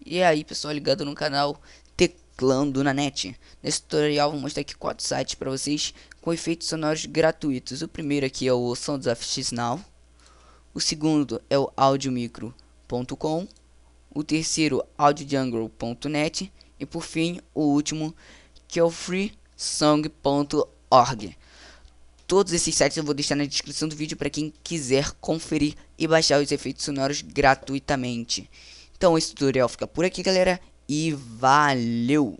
E aí pessoal, ligado no canal Teclando na Net. Nesse tutorial vou mostrar aqui 4 sites para vocês com efeitos sonoros gratuitos. O primeiro aqui é o Sounds of X Now. O segundo é o audiomicro.com. O terceiro, audiojungle.net. E por fim, o último, que é o freesong.org. Todos esses sites eu vou deixar na descrição do vídeo para quem quiser conferir e baixar os efeitos sonoros gratuitamente. Então esse tutorial fica por aqui, galera, e valeu!